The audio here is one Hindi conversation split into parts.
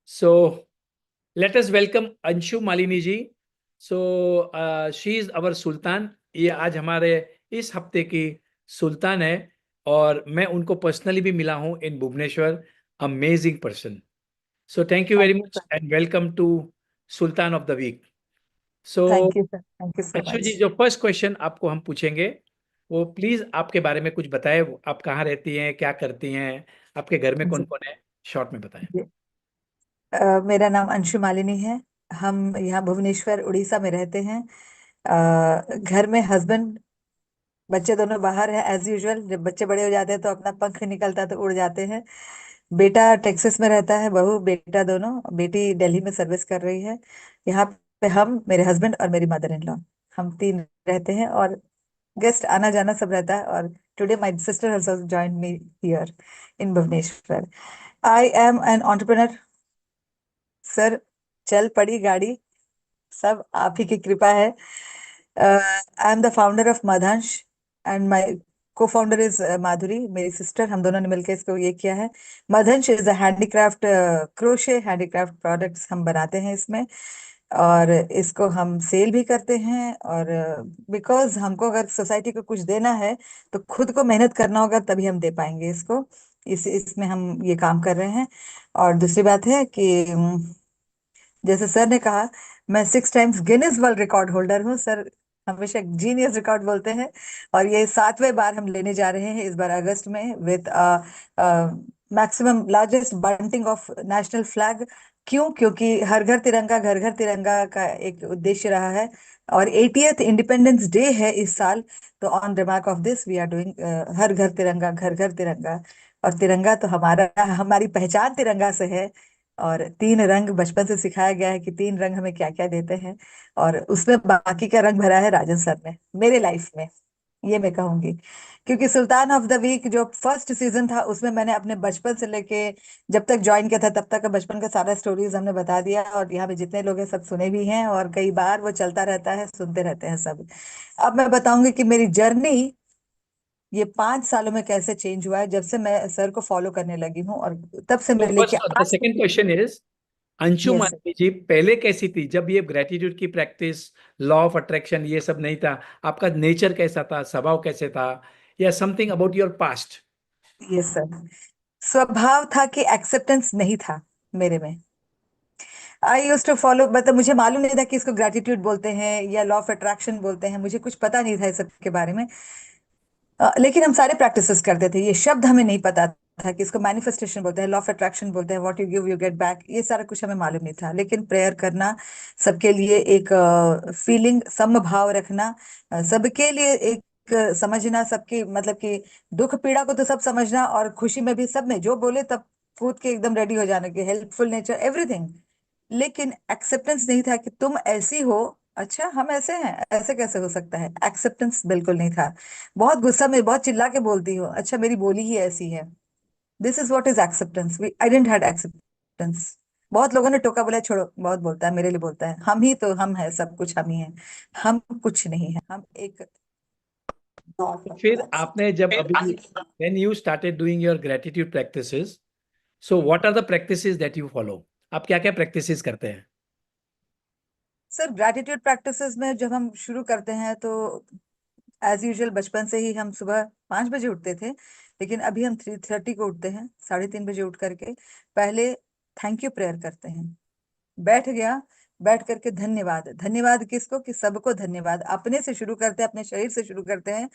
So let us welcome Anshu Malini ji. So she is our Sultan. ये आज हमारे इस हफ्ते की सुल्तान है और मैं उनको पर्सनली भी मिला हूँ in Bhubaneswar. Amazing person. So thank you very Thank you, much sir. and welcome to Sultan of the Week. So Thank you, sir. Thank you so Anshu much. जी, जो फर्स्ट क्वेश्चन आपको हम पूछेंगे वो प्लीज आपके बारे में कुछ बताएं. आप कहाँ रहती हैं, क्या करती हैं, आपके घर में कौन जी, कौन है, शॉर्ट में बताएं. जी। मेरा नाम अंशु मालिनी है। हम यहाँ भुवनेश्वर उड़ीसा में रहते हैं। घर में हस्बैंड, बच्चे दोनों बाहर हैं एज यूजुअल। जब बच्चे बड़े हो जाते हैं तो अपना पंख निकलता है तो उड़ जाते हैं। बेटा टेक्सास में रहता है, बहू बेटा दोनों। बेटी दिल्ली में सर्विस कर रही है। यहाँ पे हम, मेरे हस्बैंड और मेरी मदर इन लॉ, हम तीन रहते हैं और गेस्ट आना जाना सब रहता है। और today my sister has also joined me here in Bhubaneswar. I am an entrepreneur sir. चल पड़ी गाड़ी, सब आप ही की कृपा है। I am the founder of Madhansh and my cofounder is Madhuri, मेरी सिस्टर। हम दोनों ने मिलकर इसको ये किया है। Madhansh is a handicraft, crochet handicraft products हम बनाते हैं इसमें। और इसको हम सेल भी करते हैं। और बिकॉज हमको अगर सोसाइटी को कुछ देना है तो खुद को मेहनत करना होगा, तभी हम दे पाएंगे इसको। इसमें हम ये काम कर रहे हैं। और दूसरी बात है कि जैसे सर ने कहा, मैं 6 times Guinness world record holder हूँ सर। हमेशा जीनियस रिकॉर्ड बोलते हैं। और ये 7वें बार हम लेने जा रहे हैं इस बार अगस्त में, with maximum largest bunting of national flag. क्यों? क्योंकि हर घर तिरंगा, घर घर तिरंगा का एक उद्देश्य रहा है। और 80th इंडिपेंडेंस डे है इस साल। तो on remark of this we are doing हर घर तिरंगा, घर घर तिरंगा। और तिरंगा तो हमारा, हमारी पहचान तिरंगा से है। और 3 रंग बचपन से सिखाया गया है कि 3 रंग हमें क्या क्या देते हैं। और उसमें बाकी का रंग भरा है राजन सर ने मेरे लाइफ में, ये मैं कहूंगी। क्योंकि सुल्तान ऑफ द वीक जो फर्स्ट सीजन था उसमें मैंने अपने बचपन से लेके जब तक ज्वाइन किया था तब तक का बचपन का सारा स्टोरीज हमने बता दिया। और यहाँ पे जितने लोग हैं सब सुने भी हैं, और कई बार वो चलता रहता है, सुनते रहते हैं सब। अब मैं बताऊंगी कि मेरी जर्नी ये 5 सालों में कैसे चेंज हुआ है, जब से मैं सर को फॉलो करने लगी हूँ और तब से तो मैं लेके फर्स्ट द आज second question is, Anshu yes sir. Malvi ji पहले कैसी थी जब ये ग्रेटिट्यूड की प्रैक्टिस, लॉ ऑफ अट्रैक्शन ये सब नहीं था? आपका नेचर कैसा था, स्वभाव कैसे था, या something about your past? Yes sir. स्वभाव था कि एक्सेप्टेंस नहीं था मेरे में। आई यूज टू फॉलो, मतलब मुझे मालूम नहीं था कि इसको ग्रेटिट्यूड बोलते हैं या लॉ ऑफ अट्रैक्शन बोलते हैं। मुझे कुछ पता नहीं था इस सब के बारे में। लेकिन हम सारे प्रैक्टिसेस करते थे। ये शब्द हमें नहीं पता था कि इसको मैनिफेस्टेशन बोलते हैं, लॉ ऑफ अट्रैक्शन बोलते हैं, what you give you get back, ये सारा कुछ हमें मालूम नहीं था। लेकिन प्रेयर करना, सबके लिए एक फीलिंग, समभाव रखना, सबके लिए एक समझना, सबकी मतलब कि दुख पीड़ा को तो सब समझना, और खुशी में भी सब में जो बोले तब कूद के एकदम रेडी हो जाने की, हेल्पफुल नेचर, एवरीथिंग। लेकिन एक्सेप्टेंस नहीं था कि तुम ऐसी हो। अच्छा, हम ऐसे हैं, ऐसे कैसे हो सकता है? एक्सेप्टेंस बिल्कुल नहीं था। बहुत गुस्सा में, बहुत चिल्ला के बोलती हो, अच्छा मेरी बोली ही ऐसी है। This is what is acceptance. We identified acceptance. बहुत लोगों ने टोका, बोला छोड़ो, बहुत बोलता है, मेरे लिए बोलता है। हम ही तो हम है, सब कुछ हम ही है। हम कुछ नहीं है, हम एक तो फिर आपने जब अभी when you started doing your gratitude practices, so what are the practices that you follow? आप क्या क्या practices करते हैं? सर ग्रैटिट्यूड प्रैक्टिसेस में जब हम शुरू करते हैं तो एज यूजल बचपन से ही हम सुबह 5 बजे उठते थे। लेकिन अभी हम 3:30 को उठते हैं, 3:30 बजे उठ करके पहले थैंक यू प्रेयर करते हैं। बैठ गया, बैठ करके धन्यवाद, धन्यवाद किसको? कि सबको धन्यवाद। अपने से शुरू करते हैं, अपने शरीर से शुरू करते हैं।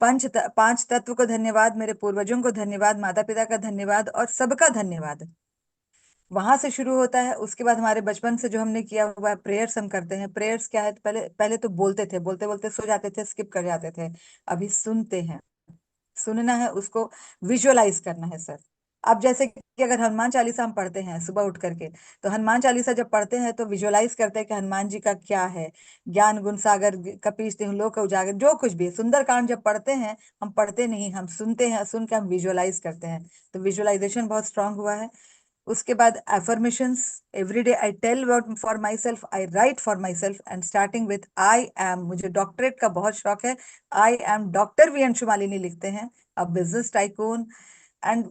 5 तत्व को धन्यवाद, मेरे पूर्वजों को धन्यवाद, माता पिता का धन्यवाद, और सबका धन्यवाद। वहां से शुरू होता है। उसके बाद हमारे बचपन से जो हमने किया हुआ है, प्रेयर्स हम करते हैं। प्रेयर्स क्या है? तो पहले पहले तो बोलते थे, बोलते बोलते सो जाते थे, स्किप कर जाते थे। अभी सुनते हैं। सुनना है, उसको विजुअलाइज करना है सर। अब जैसे कि अगर हनुमान चालीसा हम पढ़ते हैं सुबह उठ करके, तो हनुमान चालीसा जब पढ़ते हैं तो विजुअलाइज करते हैं कि हनुमान जी का क्या है। ज्ञान गुण सागर, कपीश तिहुँ लोक उजागर, जो कुछ भी सुंदरकांड जब पढ़ते हैं, हम पढ़ते नहीं, हम सुनते हैं, सुन के हम विजुअलाइज करते हैं। तो विजुअलाइजेशन बहुत स्ट्रांग हुआ है। उसके बाद affirmations, everyday I tell word for myself, I write for myself, and starting with I am. मुझे डॉक्टरेट का बहुत शौक है। I am doctor V Anshu Malini लिखते हैं, a business tycoon, and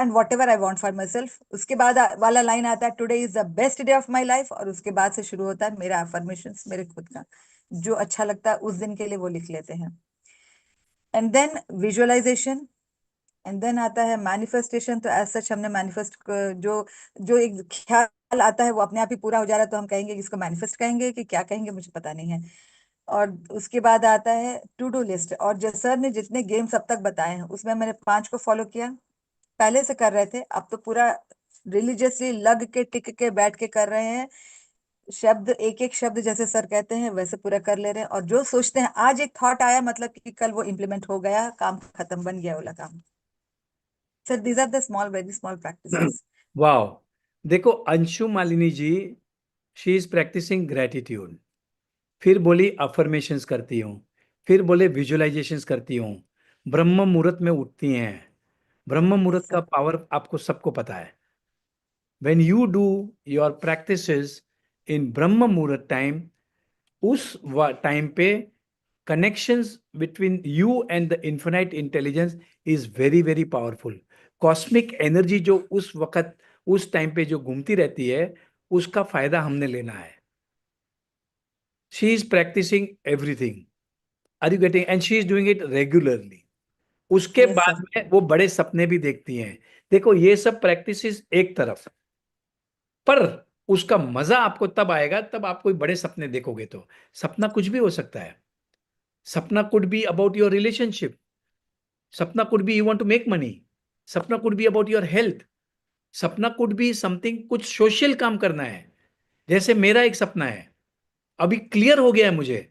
and whatever I want for myself. उसके बाद वाला लाइन आता है, today is the best day of my life, और उसके बाद से शुरू होता है मेरा अफर्मेशन, मेरे खुद का जो अच्छा लगता है उस दिन के लिए वो लिख लेते हैं। And then visualisation, and then आता है मैनिफेस्टेशन। तो एज सच हमने मैनिफेस्ट, जो जो एक ख्याल आता है वो अपने आप ही पूरा हो जा रहा है, तो हम कहेंगे कि इसको मैनिफेस्ट कहेंगे कि क्या कहेंगे, मुझे पता नहीं है। और उसके बाद आता है टू डू लिस्ट। और जो सर ने जितने गेम्स अब तक बताए हैं उसमें मैंने 5 को फॉलो किया। पहले से कर रहे थे, अब तो पूरा रिलीजियसली लग के टिक के बैठ के कर रहे हैं। शब्द, एक एक शब्द जैसे सर कहते हैं वैसे पूरा कर ले रहे हैं। और जो सोचते हैं आज एक थॉट आया, मतलब कि कल वो इम्प्लीमेंट हो गया, काम खत्म, बन गया वाला काम। Sir these are the small, very small practices. Wow, देखो Anshu Malini ji, she is practising gratitude, फिर बोली अफर्मेशंस करती हूँ, फिर बोले विजुअलाइजेशंस करती हूँ, ब्रह्म मुहूर्त में उठती हैं। ब्रह्म मुहूर्त यस का सर। पावर आपको सबको पता है। When you do your practices इन ब्रह्म मुहूर्त टाइम, उस टाइम पे connections between you and the infinite intelligence is very very powerful. Cosmic energy जो उस वक्त उस टाइम पे जो घूमती रहती है, उसका फायदा हमने लेना है। She is practising everything, are you getting, and she is doing it regularly. उसके यस बाद सर। में वो बड़े सपने भी देखती हैं। देखो ये सब प्रैक्टिस एक तरफ, पर उसका मजा आपको तब आएगा तब आप कोई बड़े सपने देखोगे तो। सपना कुछ भी हो सकता है। सपना could be about your relationship, सपना could be you want to make money, सपना could be about your health, सपना कुड बी समथिंग, कुछ सोशल काम करना है। जैसे मेरा एक सपना है, अभी क्लियर हो गया है मुझे,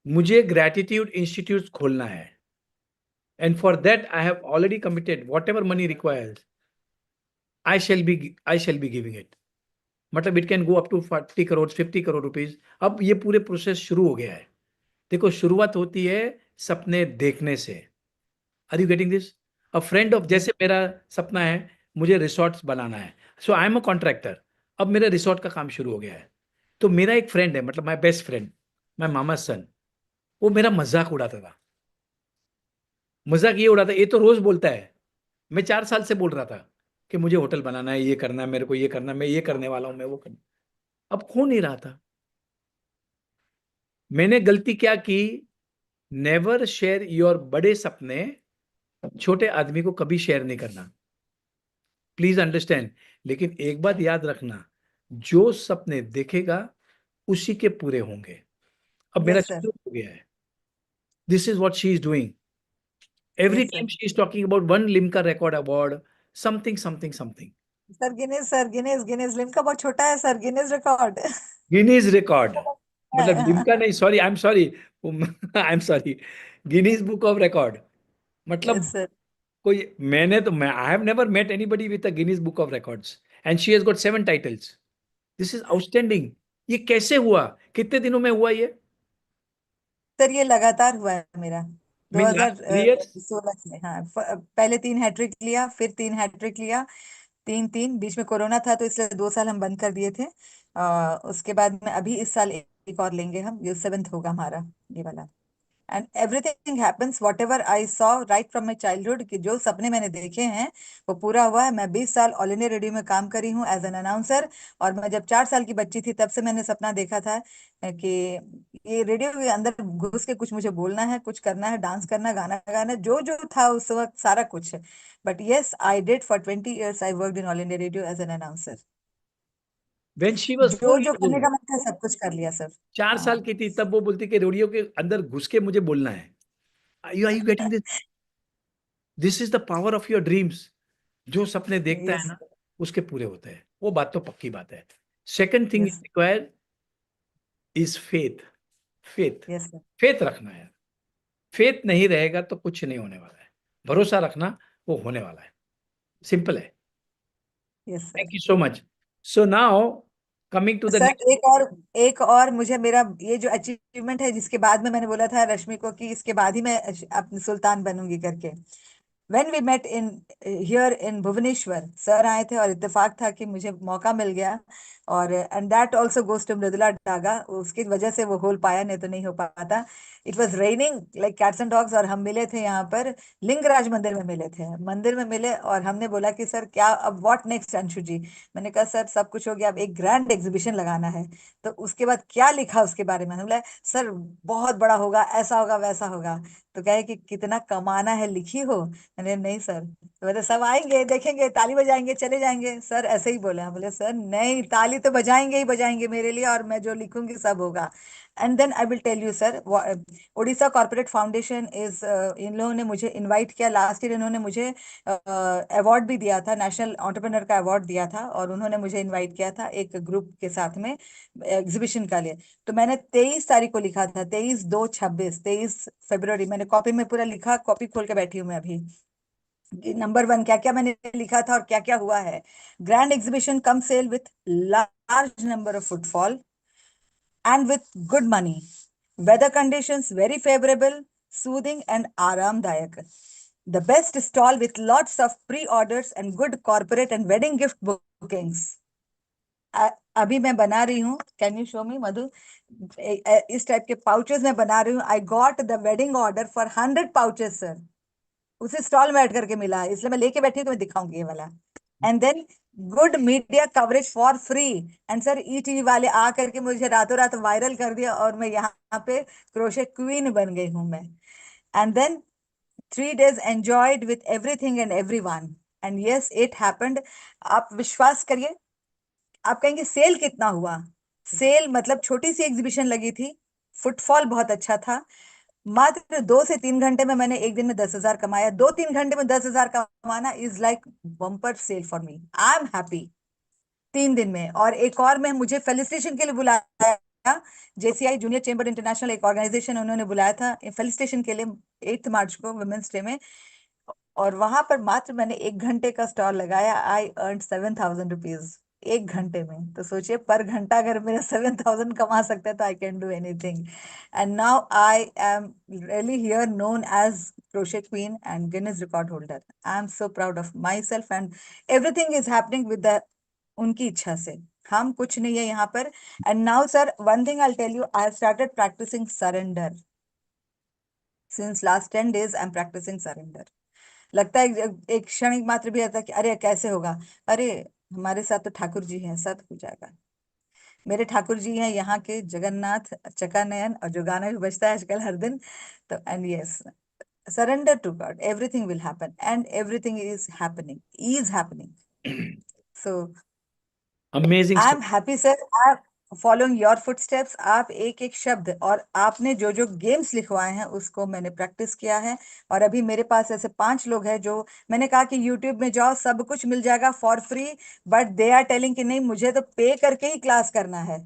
मुझे ग्रेटिट्यूड इंस्टीट्यूट खोलना है। And for that I have already committed whatever money requires, I shall be giving it. मतलब it can go up to 40 crore, 50 crore rupees. अब ये पूरे प्रोसेस शुरू हो गया है। देखो शुरुआत होती है सपने देखने से। Are you getting this? A friend of, yes जैसे मेरा सपना है मुझे रिसोर्ट्स बनाना है, सो आई एम अ कॉन्ट्रैक्टर। अब मेरा रिसोर्ट का काम शुरू हो गया है। तो मेरा एक फ्रेंड है, मतलब माय बेस्ट फ्रेंड, माय मामा सन, वो मेरा मजाक उड़ाता था। मजाक ये उड़ाता, ये तो रोज बोलता है, मैं 4 साल से बोल रहा था कि मुझे होटल बनाना है, ये करना है, मेरे को ये करना है, मैं ये करने वाला हूं, मैं वो करना। अब हो नहीं रहा था। मैंने गलती क्या की, नेवर शेयर योर बड़े सपने छोटे आदमी को कभी शेयर नहीं करना, प्लीज अंडरस्टैंड। लेकिन एक बात याद रखना, जो सपने देखेगा उसी के पूरे होंगे। अब मेरा यस सर। शुरू हो गया है। This is what she is doing. Every yes sir. Time she is talking about one Limca record award, something something something. Sir Guinness, sir Guinness, Guinness Limca बहुत छोटा है sir, Guinness record. Guinness record, मतलब लिम्का नहीं, sorry, I am sorry, I am sorry, Guinness book of record. मतलब यस सर। कोई, मैं I have never met anybody with a Guinness book of records, and she has got 7 titles. This is outstanding. ये कैसे हुआ, कितने दिनों में हुआ ये? सर ये लगातार हुआ है मेरा मीन लास्ट 3 इयर्स? 2016 से। हाँ, पहले 3 हैट्रिक लिया, फिर 3 हैट्रिक लिया, 3 3, बीच में कोरोना था तो इसलिए 2 साल हम बंद कर दिए थे। उसके बाद में अभी इस साल एक और लेंगे हम, ये 7th होगा हमारा, ये वाला। And everything happens what ever I saw right from my childhood, कि जो सपने मैंने देखे हैं वो पूरा हुआ है। मैं 20 साल ऑल इंडिया रेडियो में काम करी हूँ एज एन अनाउंसर। और मैं जब 4 साल की बच्ची थी तब से मैंने सपना देखा था कि ये रेडियो के अंदर घुस के कुछ मुझे बोलना है, कुछ करना है, डांस करना, गाना गाना, जो जो था उस वक्त सारा कुछ। But yes, I did for 20 years, I worked in All India Radio as an announcer. When she was जो 4 जो इयर्स करने ओल्ड, का मन था सब कुछ कर लिया सर। 4 साल हाँ। की थी तब वो बोलती कि रेडियो के अंदर घुस के मुझे बोलना है। Are you getting this? This is the power of your dreams. जो सपने देखता है यस। ना, उसके पूरे होते हैं, वो बात तो पक्की बात है। Second thing is yes. Required is faith. Faith, yes sir. Faith रखना है। फेथ नहीं रहेगा तो कुछ नहीं होने वाला है। भरोसा रखना, वो होने वाला है। सिंपल है। Yes sir. Thank you so much. So now coming to the sir next. एक और मुझे, मेरा ये जो अचीवमेंट है जिसके बाद में मैंने बोला था रश्मि को कि इसके बाद ही मैं अपनी सुल्तान बनूंगी करके, when we met in here in Bhubaneswar, sir आए थे और इत्तेफाक था कि मुझे मौका मिल गया। और and that also goes to Mridula Daga, उसकी वजह से वो होल पाया, नहीं तो नहीं हो पाता। It was raining like cats and dogs, और हम मिले थे यहाँ पर लिंगराज मंदिर में मिले थे, मंदिर में मिले। और हमने बोला कि सर क्या अब व्हाट नेक्स्ट अंशु जी। मैंने कहा सर सब कुछ हो गया, अब एक ग्रैंड एग्जीबिशन लगाना है। तो उसके बाद क्या लिखा उसके बारे में, हमने बोला सर बहुत बड़ा होगा, ऐसा होगा वैसा होगा। तो कहे कि कितना कमाना है लिखी हो। मैंने नहीं सर, तो बोले सब आएंगे देखेंगे ताली बजाएंगे चले जाएंगे, सर ऐसे ही बोले। हम बोले सर नहीं, ताली तो बजाएंगे ही बजाएंगे मेरे लिए, और मैं जो लिखूंगी सब होगा। And then I will tell you sir, Orissa corporate foundation is, इन लोगों ने मुझे इनवाइट किया लास्ट ईयर, इन्होंने मुझे अवार्ड भी दिया था, नेशनल एंटरप्रेन्योर का अवार्ड दिया था, और उन्होंने मुझे इनवाइट किया था एक ग्रुप के साथ में एग्जीबिशन का लिए। तो मैंने 23 तारीख को लिखा था, 23/2/26, 23 फरवरी, मैंने कॉपी में पूरा लिखा, कॉपी खोल के बैठी हूँ मैं अभी। नंबर वन क्या क्या मैंने लिखा था और क्या क्या हुआ है। Grand exhibition cum sale with large number of footfall and with good money. Weather conditions very favorable, soothing and aramdayak. The best stall with lots of pre-orders and good corporate and wedding gift bookings. अभी मैं बना रही हूँ, कैन यू शो मी मधु, इस टाइप के पाउचेस में बना रही हूँ। I got the wedding order for 100 pouches sir, उसे स्टॉल में ऐड करके मिला है, इसलिए मैं लेके बैठी हूँ, तो मैं दिखाऊंगी ये वाला। And then good media coverage for free. And sir ETV वाले आ करके मुझे रातों रात वायरल कर दिया, और मैं यहाँ पे क्रोशे क्वीन बन गई हूँ मैं। And then 3 days enjoyed with everything and everyone. And yes, it happened. आप विश्वास करिए, आप कहेंगे सेल कितना हुआ। सेल मतलब छोटी सी एग्जीबिशन लगी थी, फुटफॉल बहुत अच्छा था। मात्र 2 से 3 घंटे में मैंने एक दिन में 10,000 कमाया। 2-3 घंटे में 10,000 कमाना is like bumper cell for me, I am happy. 3 दिन में। और एक और में मुझे फेलिसिटेशन के लिए बुलाया, जेसीआई जूनियर चेंबर इंटरनेशनल एक ऑर्गेनाइजेशन, उन्होंने बुलाया था फेलिसिटेशन के लिए 8 मार्च को वुमेन्स डे में। और वहां पर मात्र मैंने 1 घंटे का स्टॉल लगाया, आई अर्न 7,000 रुपीज 1 घंटे में। तो सोचिए पर घंटा अगर मेरा 7,000 कमा सकता है तो I can do anything. And now I am really here known as crochet queen and Guinness record holder. I am so proud of myself and everything is happening with the उनकी इच्छा से, हम कुछ नहीं है यहाँ पर। And now sir one thing I tell you, I have started practising surrender since last 10 days। I am practising surrender. लगता है एक क्षण मात्र भी आता है कि अरे कैसे होगा, अरे हमारे साथ तो ठाकुर जी हैं, सब हो जाएगा। मेरे ठाकुर जी हैं यहाँ के जगन्नाथ चकानयन, और जो गाना भी बजता है आजकल हर दिन। तो and yes, surrender to God, everything will happen and everything is happening. So Amazing I story. Am happy sir, I following your footsteps. आप एक एक शब्द और आपने जो जो गेम्स लिखवाए हैं उसको मैंने प्रैक्टिस किया है। और अभी मेरे पास ऐसे 5 लोग हैं जो, मैंने कहा कि यूट्यूब में जाओ सब कुछ मिल जाएगा for free, but they are telling कि नहीं मुझे तो पे करके ही क्लास करना है।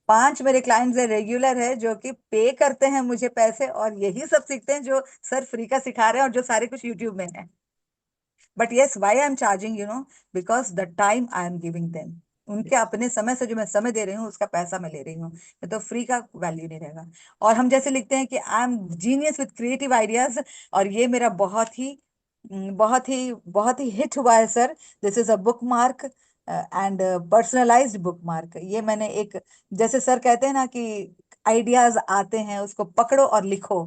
5 मेरे क्लाइंट्स है, रेगुलर है, जो कि पे करते हैं मुझे पैसे, और यही सब सीखते हैं जो सर फ्री का सिखा रहे हैं और जो सारे कुछ यूट्यूब में है। But yes, why I am charging, because the time I am giving them. उनके अपने समय से जो मैं समय दे रही हूँ उसका पैसा मैं ले रही हूँ, नहीं तो फ्री का वैल्यू नहीं रहेगा। और हम जैसे लिखते हैं कि I am genius with creative ideas, और ये मेरा बहुत ही हिट हुआ है sir. This is a book mark and personalised book mark. ये मैंने एक, जैसे सर कहते हैं ना कि आइडियाज आते हैं उसको पकड़ो और लिखो,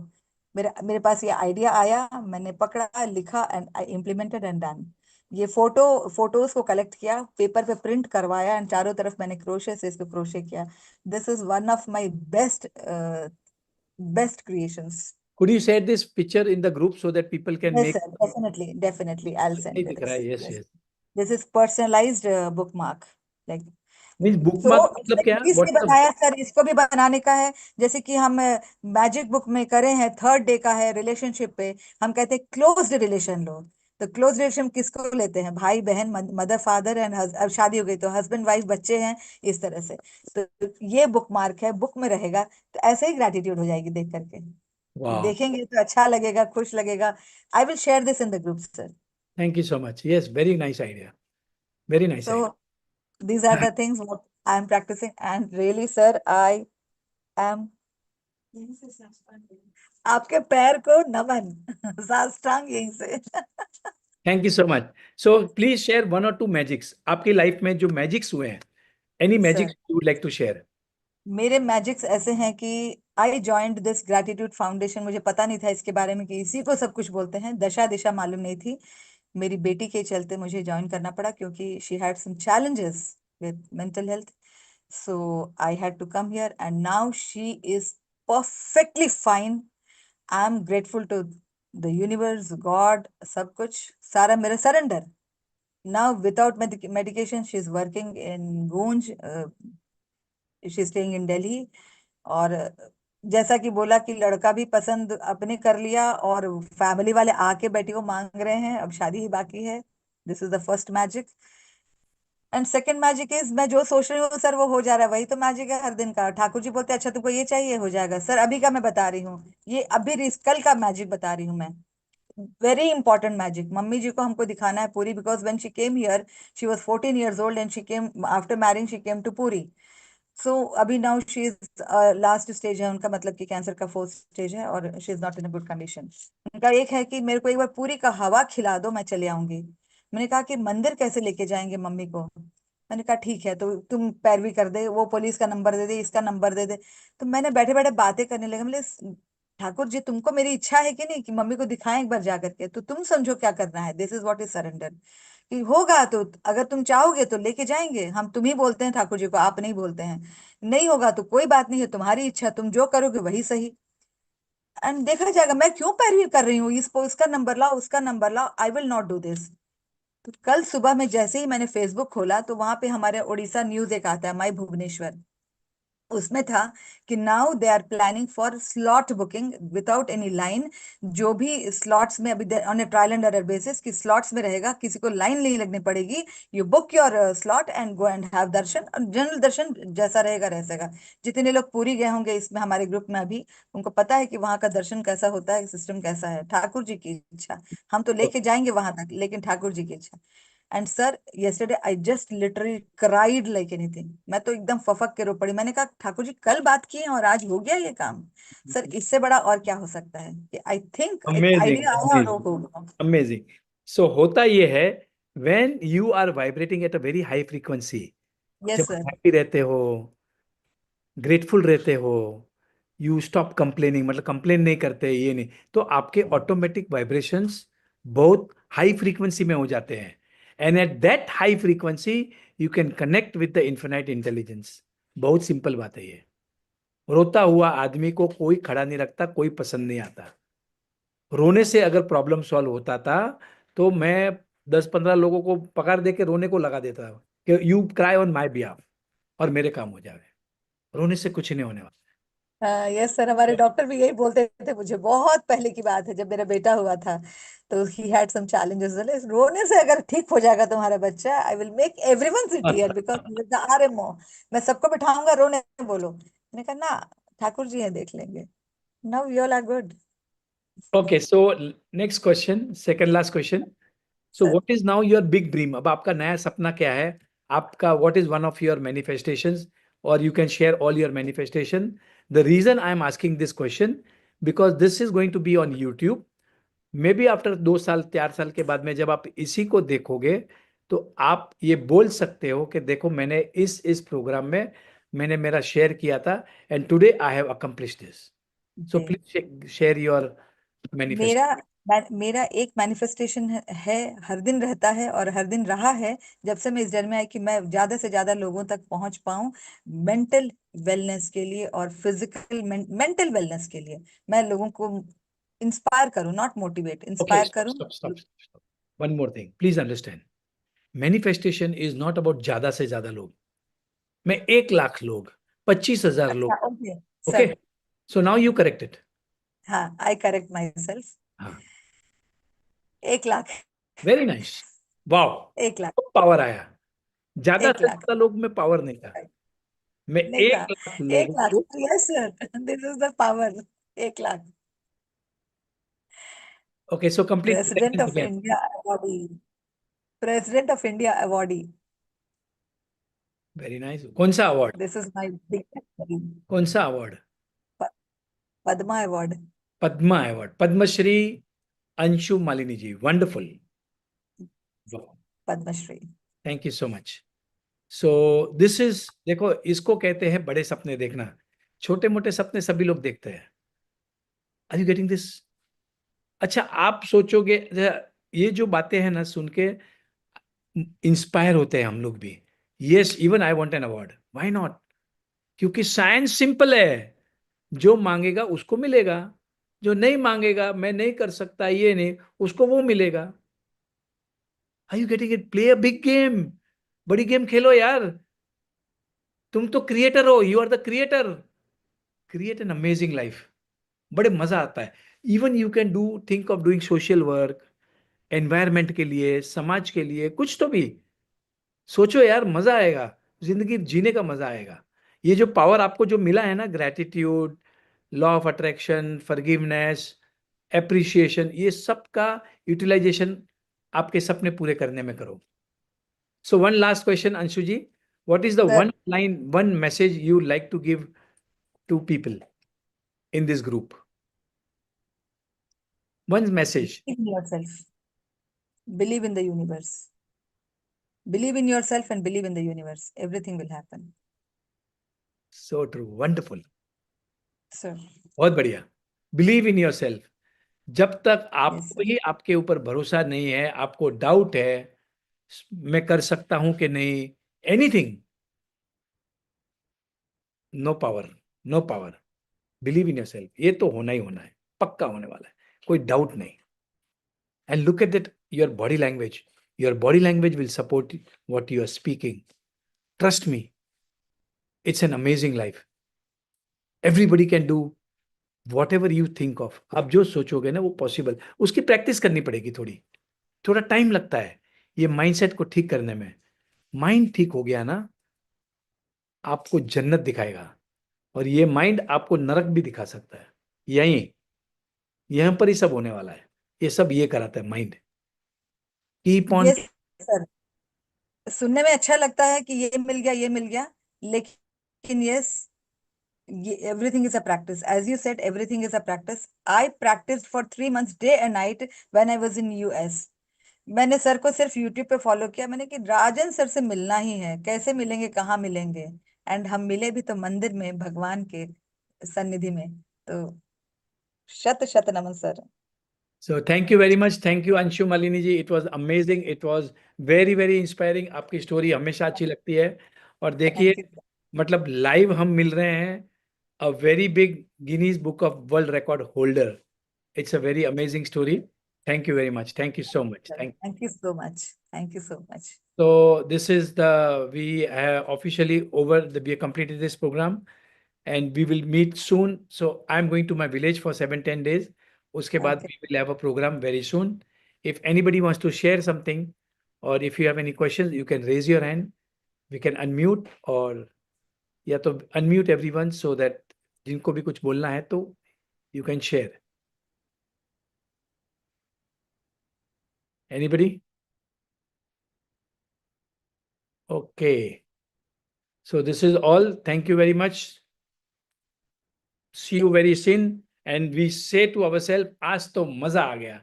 मेरे मेरे पास ये आइडिया आया, मैंने पकड़ा लिखा and I implemented and done. ये फोटोज को कलेक्ट किया, पेपर पे प्रिंट करवाया, एंड चारों तरफ मैंने क्रोशे से इसको क्रोशे किया। This is one of my best best creations. Could you share this picture in the group so that people can yes make? Sir, definitely I will नहीं सेंड दिख रहा दिस। है, yes yes, yes. This is personalised book mark like. Means book तो मार्क मतलब क्या, इसलिए व्हाट्सअप? बनाया सर, इसको भी बनाने का है। जैसे कि हम मैजिक बुक में करे हैं, 3rd डे का है रिलेशनशिप पे, हम कहते हैं क्लोज्ड रिलेशन लो। तो क्लोज रिलेशन किसको लेते हैं, भाई बहन, मदर फादर एंड, अब शादी हो गई तो हस्बैंड वाइफ बच्चे हैं, इस तरह से। तो ये बुक मार्क है, बुक में रहेगा, तो ऐसे ही ग्रेटिट्यूड हो जाएगी देख करके। वाह, देखेंगे तो अच्छा लगेगा, खुश लगेगा। I will share this in the group sir. Thank you so much, yes, very nice idea, very nice so idea. these are the things what I am practicing, and really sir I am यहीं से साष्टांग। आपके पैर को नमन। साष्टांग यहीं से। Thank you so much. So please share one और टू मैजिक्स आपकी लाइफ में जो मैजिक्स हुए हैं, any sir, magics you would like to share. मेरे मैजिक्स ऐसे हैं कि I joined this gratitude foundation. मुझे पता नहीं था इसके बारे में कि इसी को सब कुछ बोलते हैं, दशा दिशा मालूम नहीं थी। मेरी बेटी के चलते मुझे ज्वाइन करना पड़ा क्योंकि she had some challenges with mental health. So I had to come here and now she is perfectly fine. I am grateful to the universe, God, सब कुछ सारा मेरा surrender. Now without medication she is working in Goonj, she is staying in Delhi. और जैसा कि बोला कि लड़का भी पसंद अपने कर लिया और फैमिली वाले आके बेटी को मांग रहे हैं, अब शादी ही बाकी है। This is the first magic. And second magic is, मैं जो सोच रही हूँ सर वो हो जा रहा है, वही तो मैजिक है हर दिन का। ठाकुर जी बोलते हैं अच्छा तुमको ये चाहिए, हो जाएगा सर। अभी का मैं बता रही हूँ, ये अभी कल का मैजिक बता रही हूँ मैं। Very important magic mummy ji को हमको दिखाना है Puri, because when she came here she was 14 years old and she came after marrying, she came to Puri. So अभी now she is last stage है उनका, मतलब कि कैंसर का फोर्थ स्टेज है और she is not in a good condition. उनका एक है कि मेरे को एक बार पूरी का हवा खिला दो, मैं चले आऊंगी। मैंने कहा कि मंदिर कैसे लेके जाएंगे मम्मी को। मैंने कहा ठीक है, तो तुम पैरवी कर दे, वो पुलिस का नंबर दे दे, इसका नंबर दे दे। तो मैंने बैठे बैठे बातें करने लगे। बोले ठाकुर जी तुमको मेरी इच्छा है कि नहीं कि मम्मी को दिखाएं एक बार जा करके, तो तुम समझो क्या करना है। This is what is surrender. कि होगा तो अगर तुम चाहोगे तो लेके जाएंगे, हम तुम ही बोलते हैं ठाकुर जी को, आप नहीं बोलते हैं। नहीं होगा तो कोई बात नहीं है, तुम्हारी इच्छा, तुम जो करोगे वही सही। एंड देखा जाएगा, मैं क्यों पैरवी कर रही हूँ, इसको इसका नंबर लाओ उसका नंबर लाओ, I will not do this. तो कल सुबह में जैसे ही मैंने फेसबुक खोला तो वहां पे हमारे उड़ीसा न्यूज एक आता है, माई भुवनेश्वर। उसमें था कि now they are planning for slot booking without any line. जो भी स्लॉट्स में अभी on a trial and error basis कि स्लॉट्स में रहेगा, किसी को लाइन नहीं लगनी पड़ेगी। You book your slot and go and have darshan, और जनरल दर्शन जैसा रहेगा रहेगा। जितने लोग पूरी गए होंगे इसमें हमारे ग्रुप में अभी, उनको पता है कि वहां का दर्शन कैसा होता है, सिस्टम कैसा है। ठाकुर जी की इच्छा, हम तो लेके जाएंगे वहां तक, लेकिन ठाकुर जी की इच्छा। And sir yesterday I just literally cried like anything. मैं तो एकदम फफक के रो पड़ी। मैंने कहा ठाकुर जी कल बात किए और आज हो गया ये काम। सर इससे बड़ा और क्या हो सकता है, कि आई थिंक एक अमेजिंग, आइडिया आया और वो अमेजिंग, हो गया। अमेजिंग। सो होता ये है, when you are vibrating at a very high frequency, yes जब सर। हैप्पी रहते हो, ग्रेटफुल रहते हो, यू स्टॉप कंप्लेनिंग, मतलब कंप्लेन नहीं करते, ये नहीं, तो आपके ऑटोमेटिक वाइब्रेशंस बहुत हाई फ्रीक्वेंसी में हो जाते हैं। And at that high frequency you can connect with the infinite intelligence. बहुत सिंपल बात है ये। रोता हुआ आदमी को कोई खड़ा नहीं रखता, कोई पसंद नहीं आता। रोने से अगर प्रॉब्लम सॉल्व होता था तो मैं 10-15 लोगों को पकड़ दे के रोने को लगा देता कि you cry on my behalf, और मेरे काम हो जाए। रोने से कुछ नहीं होने वाला। यस सर, हमारे डॉक्टर भी यही बोलते थे मुझे। बहुत पहले की बात है जब मेरा बेटा हुआ था, तो ही हैड सम चैलेंजेस। रोने से अगर ठीक हो जाएगा तुम्हारा बच्चा, I will make everyone sit here because the RMO, मैं सबको बिठाऊंगा, रोने बोलो। मैंने कहा ना, ठाकुर जी है देख लेंगे। Now you all are good. Okay, so next question, second last question. So sir, what is now your big dream? अब आपका नया सपना क्या है? आपका what is one of your manifestations? और you can share all your manifestation. The reason I am asking this question, because this is going to be on YouTube. Maybe after 2 साल 4 साल के बाद में जब आप इसी को देखोगे, तो आप ये बोल सकते हो कि देखो मैंने इस प्रोग्राम में मैंने मेरा शेयर किया था, and today I have accomplish this. So जी। Please share your manifest. मेरा मेरा एक मैनिफेस्टेशन है, हर दिन रहता है और हर दिन रहा है, जब से मैं इस जन्म में आई, कि मैं ज्यादा से ज्यादा लोगों तक पहुंच पाऊं मेंटल वेलनेस के लिए और फिजिकल मेंटल वेलनेस के लिए। मैं लोगों को इंस्पायर करूं, not motivate, Okay, inspire stop, करूं। stop, stop, stop, stop. One more thing, please understand. Manifestation is not about ज्यादा से ज्यादा लोग। मैं 1 लाख लोग, 25,000 लोग। अच्छा okay okay, sir. So now you correct it. हाँ, आई करेक्ट माई सेल्फ। हाँ, 1 lakh. Very nice. Wow, 1 lakh. Power आया। ज्यादा एक से लाख ज्यादा लोग में पावर नहीं था। मैं नहीं था। 1 लाख एक लोगों लाख को। Yes sir, this is the power. 1 lakh. Okay, so complete president of again. India awardee. President of India awardee. Very nice. कौन सा award? This is my biggest dream. कौन सा award? Padma award. Padma award, Padmashri Anshu Malini ji, wonderful. Padmashri. Thank you so much. So this is, देखो इसको कहते हैं बड़े सपने देखना। छोटे मोटे सपने सभी लोग देखते हैं। Are you getting this? अच्छा, आप सोचोगे, ये जो बातें हैं ना सुन के इंस्पायर होते हैं हम लोग भी। Yes, even I want an award, why not? क्योंकि साइंस सिंपल है, जो मांगेगा उसको मिलेगा, जो नहीं मांगेगा मैं नहीं कर सकता ये नहीं, उसको वो मिलेगा। Are you getting it? Play a big game, बड़ी गेम खेलो यार। तुम तो क्रिएटर हो, you are the creator. Create an amazing life, बड़े मजा आता है। Even you can do, think of doing social work, environment के लिए, समाज के लिए, कुछ तो भी सोचो यार, मजा आएगा। जिंदगी जीने का मजा आएगा। ये जो पावर आपको जो मिला है ना, gratitude, law of attraction, forgiveness, appreciation, ये सब का यूटिलाइजेशन आपके सपने पूरे करने में करो। So one last question Anshu ji, what is the sir, one line, one message you like to give to people in this group? One message. Believe in yourself, believe in the universe, believe in yourself and believe in the universe, everything will happen. So true, wonderful, sir. बहुत बढ़िया। Believe in yourself. जब तक यस आपको सर। ही आपके ऊपर भरोसा नहीं है, आपको डाउट है मैं कर सकता हूं कि नहीं, anything, no power, no power. Believe in yourself, ये तो होना ही होना है, पक्का होने वाला है, कोई डाउट नहीं। And look at that, your body language will support what you are speaking. Trust me, it's an amazing life. Everybody can do whatever you think of. आप जो सोचोगे ना वो पॉसिबल। उसकी प्रैक्टिस करनी पड़ेगी थोड़ी, थोड़ा टाइम लगता है ये माइंडसेट को ठीक करने में। माइंड ठीक हो गया ना, आपको जन्नत दिखाएगा, और ये माइंड आपको नरक भी दिखा सकता है। यहीं यहां पर ही सब होने वाला है, ये सब ये कराता है mind. Keep on. Yes sir, सुनने में अच्छा लगता है कि ये मिल गया, ये मिल गया, लेकिन yes, everything is a practice. As you said, everything is a practice. I practiced for 3 months day and night when I was in US. मैंने सर को सिर्फ यूट्यूब पे फॉलो किया, मैंने कि राजन सर से मिलना ही है, कैसे मिलेंगे, कहाँ मिलेंगे। एंड हम मिले भी तो मंदिर में, भगवान के सन्निधि में। तो शत शत नमन sir. So thank you very much, thank you Anshu Malini ji, it was amazing, it was very very inspiring. आपकी स्टोरी हमेशा अच्छी लगती है। और देखिए, थैंक यू। मतलब लाइव हम मिल रहे हैं, a very big Guinness book of world record holder. It's a very amazing story. Thank you very much, thank you so much, thank. Thank you so much, thank you so much. So this is the, we have officially over the, we have completed this program, and we will meet soon. So I'm going to my village for 7-10 days. Uske baad okay. we will have a program very soon. If anybody wants to share something, or if you have any questions, you can raise your hand. We can unmute, or या तो unmute everyone so that जिनको भी कुछ बोलना है तो you can share. Anybody? Okay. So this is all. Thank you very much. See you very soon, and we say to ourselves, आज तो मजा आ गया,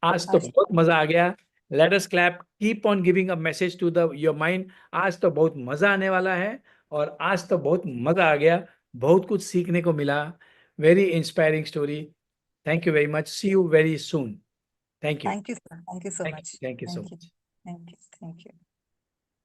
आज तो आज बहुत मजा आ गया। Let us clap, keep on giving a message to the your mind, आज तो बहुत मजा आने वाला है, और आज तो बहुत मजा आ गया, बहुत कुछ सीखने को मिला। Very inspiring story. Thank you very much. See you very soon. Thank you. Thank you sir, thank you so Thank you. Much. Thank you so thank you, much. Thank you, thank you.